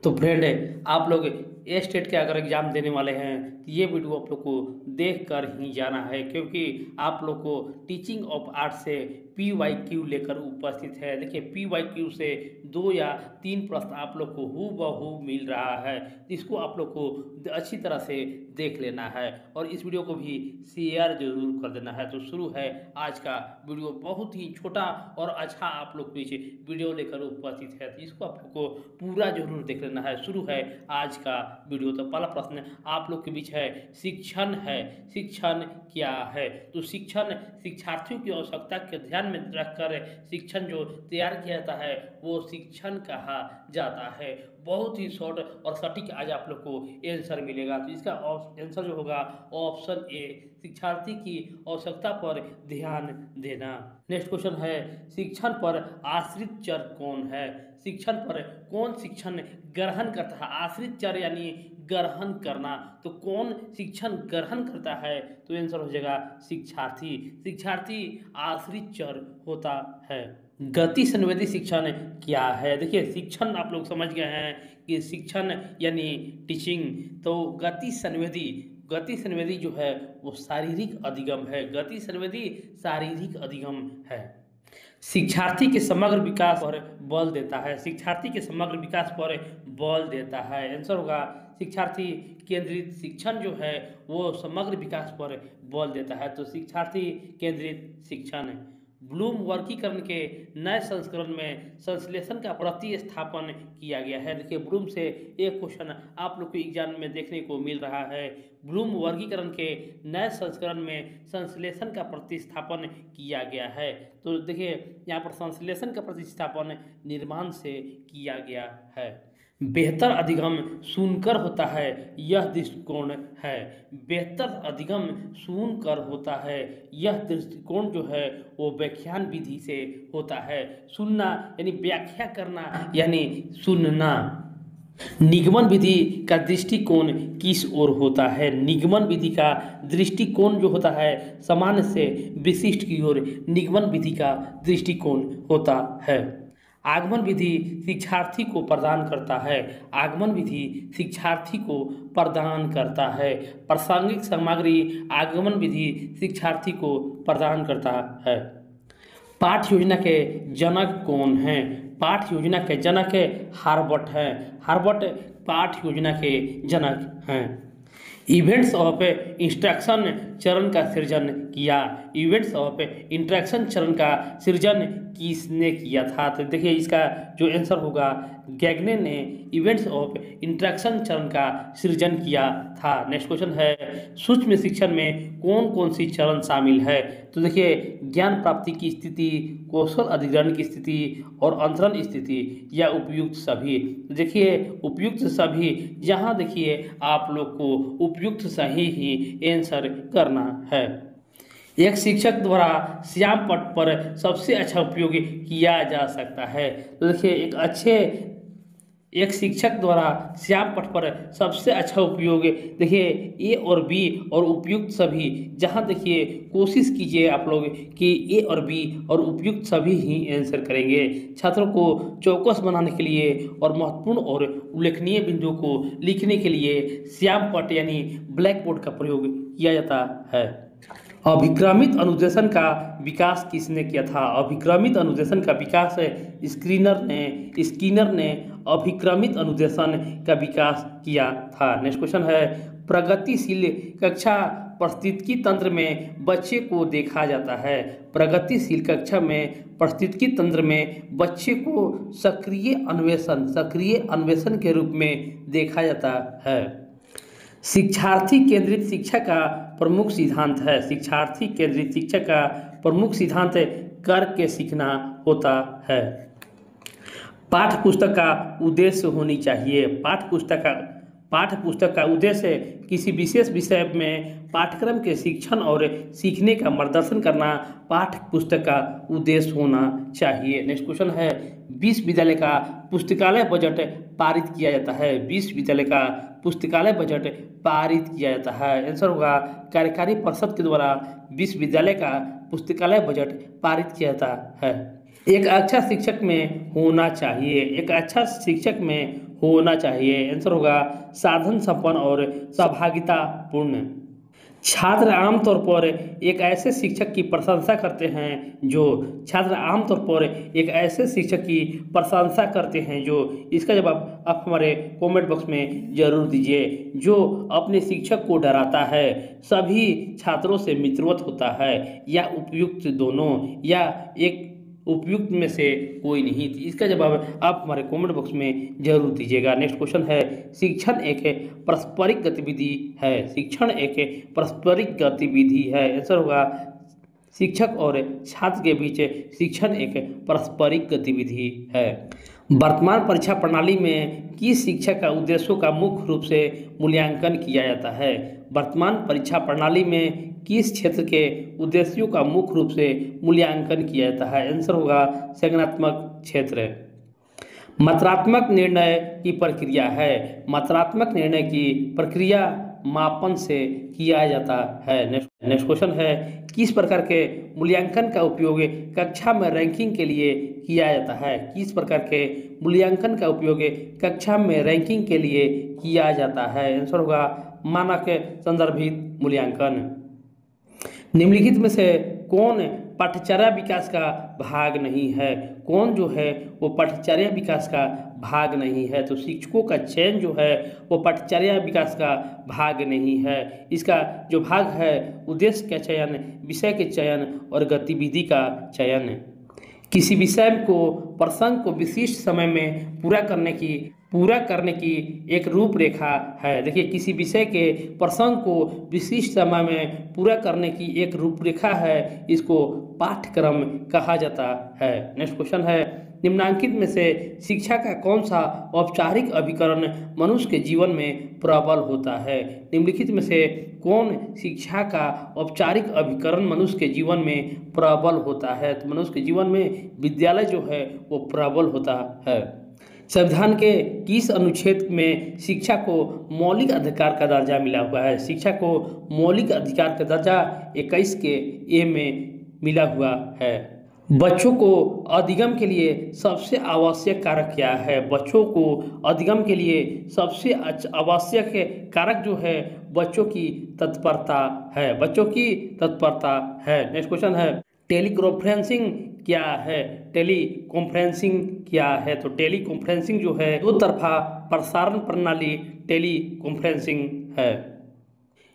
तो फ्रेंड आप लोग ए स्टेट के अगर एग्ज़ाम देने वाले हैं तो ये वीडियो आप लोग को देख कर ही जाना है, क्योंकि आप लोग को टीचिंग ऑफ आर्ट से PYQ लेकर उपस्थित है। देखिए PYQ से 2 या 3 प्रश्न आप लोग को हूबहू मिल रहा है, इसको आप लोग को अच्छी तरह से देख लेना है और इस वीडियो को भी शेयर जरूर कर देना है। तो शुरू है आज का वीडियो, बहुत ही छोटा और अच्छा आप लोग पीछे वीडियो लेकर उपस्थित है, तो इसको आप लोग को पूरा जरूर देख लेना है। शुरू है आज का वीडियो। तो पहला प्रश्न आप लोग के बीच है, शिक्षण है, शिक्षण क्या है? तो शिक्षण शिक्षार्थियों की आवश्यकता के ध्यान में रखकर शिक्षण जो तैयार किया जाता है वो शिक्षण कहा जाता है। बहुत ही शॉर्ट और सटीक आज आप लोग को आंसर मिलेगा। तो इसका आंसर जो होगा ऑप्शन ए, शिक्षार्थी की आवश्यकता पर ध्यान देना। नेक्स्ट क्वेश्चन है, शिक्षण पर आश्रित चर कौन है? शिक्षण पर कौन शिक्षण ग्रहण करता है? आश्रित चर यानी ग्रहण करना, तो कौन शिक्षण ग्रहण करता है? तो आंसर हो जाएगा शिक्षार्थी। शिक्षार्थी आश्रित चर होता है। गति संवेदी शिक्षण क्या है? देखिए शिक्षण आप लोग समझ गए हैं कि शिक्षण यानी टीचिंग, तो गति संवेदी जो है वो शारीरिक अधिगम है। गति संवेदी शारीरिक अधिगम है। शिक्षार्थी के समग्र विकास पर बल देता है। शिक्षार्थी के समग्र विकास पर बल देता है। आंसर होगा शिक्षार्थी केंद्रित शिक्षण जो है वो समग्र विकास पर बल देता है। तो शिक्षार्थी केंद्रित शिक्षण। ब्लूम वर्गीकरण के नए संस्करण में संश्लेषण का प्रतिस्थापन किया गया है। देखिए ब्लूम से एक क्वेश्चन आप लोग को एग्जाम में देखने को मिल रहा है। ब्लूम वर्गीकरण के नए संस्करण में संश्लेषण का प्रतिस्थापन किया गया है। तो देखिए यहाँ पर संश्लेषण का प्रतिस्थापन निर्माण से किया गया है। बेहतर अधिगम सुनकर होता है, यह दृष्टिकोण है। बेहतर अधिगम सुनकर होता है, यह दृष्टिकोण जो है वो व्याख्यान विधि से होता है। सुनना यानी व्याख्या करना यानी सुनना। निगमन विधि का दृष्टिकोण किस ओर होता है? निगमन विधि का दृष्टिकोण जो होता है सामान्य से विशिष्ट की ओर निगमन विधि का दृष्टिकोण होता है। आगमन विधि शिक्षार्थी को प्रदान करता है। आगमन विधि शिक्षार्थी को प्रदान करता है। प्रासंगिक सामग्री आगमन विधि शिक्षार्थी को प्रदान करता है। पाठ्य योजना के जनक कौन हैं? पाठ्य योजना के जनक हार्वर्ड हैं। हार्वर्ड पाठ्य योजना के जनक हैं। इवेंट्स ऑफ इंस्ट्रक्शन चरण का सृजन किया। इवेंट्स ऑफ इंस्ट्रक्शन चरण का सृजन किसने किया था? तो देखिए इसका जो आंसर होगा गैगने ने इवेंट्स ऑफ इंस्ट्रक्शन चरण का सृजन किया था। नेक्स्ट क्वेश्चन है, सूक्ष्म शिक्षण में कौन कौन सी चरण शामिल है? तो देखिए ज्ञान प्राप्ति की स्थिति, कौशल अधिग्रहण की स्थिति और अंतरण स्थिति या उपयुक्त सभी। तो देखिए उपयुक्त सभी, जहाँ देखिए आप लोग को उपयुक्त सही ही आंसर करना है। एक शिक्षक द्वारा श्याम पट पर सबसे अच्छा उपयोग किया जा सकता है। तो देखिए एक शिक्षक द्वारा श्याम पट पर सबसे अच्छा उपयोग, देखिए ए और बी और उपयुक्त सभी, जहां देखिए कोशिश कीजिए आप लोग कि ए और बी और उपयुक्त सभी ही आंसर करेंगे। छात्रों को चौकस बनाने के लिए और महत्वपूर्ण और उल्लेखनीय बिंदुओं को लिखने के लिए श्याम पट यानी ब्लैक बोर्ड का प्रयोग किया जाता है। अभिक्रमित अनुदेशन का विकास किसने किया था? अभिक्रमित अनुदेशन का विकास स्किनर ने अभिक्रमित अनुदेशन का विकास किया था। नेक्स्ट क्वेश्चन है, प्रगतिशील कक्षा पारिस्थितिकी तंत्र में बच्चे को देखा जाता है। प्रगतिशील कक्षा में पारिस्थितिकी तंत्र में बच्चे को सक्रिय अन्वेषण के रूप में देखा जाता है। शिक्षार्थी केंद्रित शिक्षा का प्रमुख सिद्धांत है। शिक्षार्थी केंद्रित शिक्षा का प्रमुख सिद्धांत करके सीखना होता है। पाठ्य पुस्तक का उद्देश्य होनी चाहिए। पाठ्य पुस्तक का उद्देश्य किसी विशेष विषय में पाठ्यक्रम के शिक्षण और सीखने का मार्गदर्शन करना पाठ्य पुस्तक का उद्देश्य होना चाहिए। नेक्स्ट क्वेश्चन है, विश्वविद्यालय का पुस्तकालय बजट पारित किया जाता है। विश्वविद्यालय का पुस्तकालय बजट पारित किया जाता है। आंसर होगा कार्यकारी परिषद के द्वारा विश्वविद्यालय का पुस्तकालय बजट पारित किया जाता है। एक अच्छा शिक्षक में होना चाहिए, एक अच्छा शिक्षक में होना चाहिए। आंसर होगा साधन संपन्न और सहभागिता पूर्ण। छात्र आमतौर पर एक ऐसे शिक्षक की प्रशंसा करते हैं जो छात्र आमतौर पर एक ऐसे शिक्षक की प्रशंसा करते हैं जो, इसका जवाब आप हमारे कमेंट बॉक्स में जरूर दीजिए। जो अपने शिक्षक को डराता है, सभी छात्रों से मित्रवत होता है, या उपयुक्त दोनों, या एक उपयुक्त में से कोई नहीं। तो इसका जवाब आप हमारे कमेंट बॉक्स में जरूर दीजिएगा। नेक्स्ट क्वेश्चन है, शिक्षण एक पारस्परिक गतिविधि है। शिक्षण एक पारस्परिक गतिविधि है। आंसर होगा शिक्षक और छात्र के बीच शिक्षण एक पारस्परिक गतिविधि है। वर्तमान परीक्षा प्रणाली में किस शिक्षा का उद्देश्यों का मुख्य रूप से मूल्यांकन किया जाता है। वर्तमान परीक्षा प्रणाली में किस क्षेत्र के उद्देश्यों का मुख्य रूप से मूल्यांकन किया जाता है। आंसर होगा संज्ञानात्मक क्षेत्र। मात्रात्मक निर्णय की प्रक्रिया है। मात्रात्मक निर्णय की प्रक्रिया मापन से किया जाता है। नेक्स्ट क्वेश्चन है, किस प्रकार के मूल्यांकन का उपयोग कक्षा में रैंकिंग के लिए किया जाता है। किस प्रकार के मूल्यांकन का उपयोग कक्षा में रैंकिंग के लिए किया जाता है। आंसर होगा मानक संदर्भित मूल्यांकन। निम्नलिखित में से कौन पाठ्यचर्या विकास का भाग नहीं है। कौन जो है वो पाठ्यचर्या विकास का भाग नहीं है। तो शिक्षकों का चयन जो है वो पाठ्यचर्या विकास का भाग नहीं है। इसका जो भाग है उद्देश्य का चयन, विषय के चयन और गतिविधि का चयन। किसी विषय को प्रसंग को विशिष्ट समय में पूरा करने की एक रूपरेखा है। देखिए, किसी विषय के प्रसंग को विशिष्ट समय में पूरा करने की एक रूपरेखा है, इसको पाठ्यक्रम कहा जाता है। नेक्स्ट क्वेश्चन है, निम्नांकित में से शिक्षा का कौन सा औपचारिक अभिकरण मनुष्य के जीवन में प्रबल होता है। निम्नलिखित में से कौन शिक्षा का औपचारिक अभिकरण मनुष्य के जीवन में प्रबल होता है। तो मनुष्य के जीवन में विद्यालय जो है वो प्रबल होता है। संविधान के किस अनुच्छेद में शिक्षा को मौलिक अधिकार का दर्जा मिला हुआ है। शिक्षा को मौलिक अधिकार का दर्जा 21 के ए में मिला हुआ है। बच्चों को अधिगम के लिए सबसे आवश्यक कारक क्या है। बच्चों को अधिगम के लिए सबसे आवश्यक कारक जो है बच्चों की तत्परता है। बच्चों की तत्परता है। नेक्स्ट क्वेश्चन है, टेलीकॉन्फ्रेंसिंग क्या है। टेलीकॉन्फ्रेंसिंग क्या है। तो टेलीकॉन्फ्रेंसिंग जो है दो तरफा प्रसारण प्रणाली टेलीकॉन्फ्रेंसिंग है।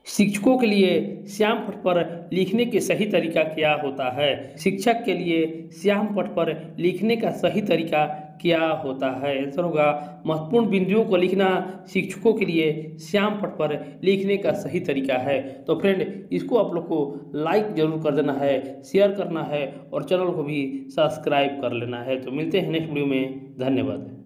शिक्षकों के लिए श्याम पट पर लिखने के सही तरीका क्या होता है। शिक्षक के लिए श्याम पट पर लिखने का सही तरीका क्या होता है। आंसर होगा महत्वपूर्ण बिंदुओं को लिखना शिक्षकों के लिए श्याम पट पर लिखने का सही तरीका है। तो फ्रेंड, इसको आप लोग को लाइक जरूर कर देना है, शेयर करना है और चैनल को भी सब्सक्राइब कर लेना है। तो मिलते हैं नेक्स्ट वीडियो में। धन्यवाद।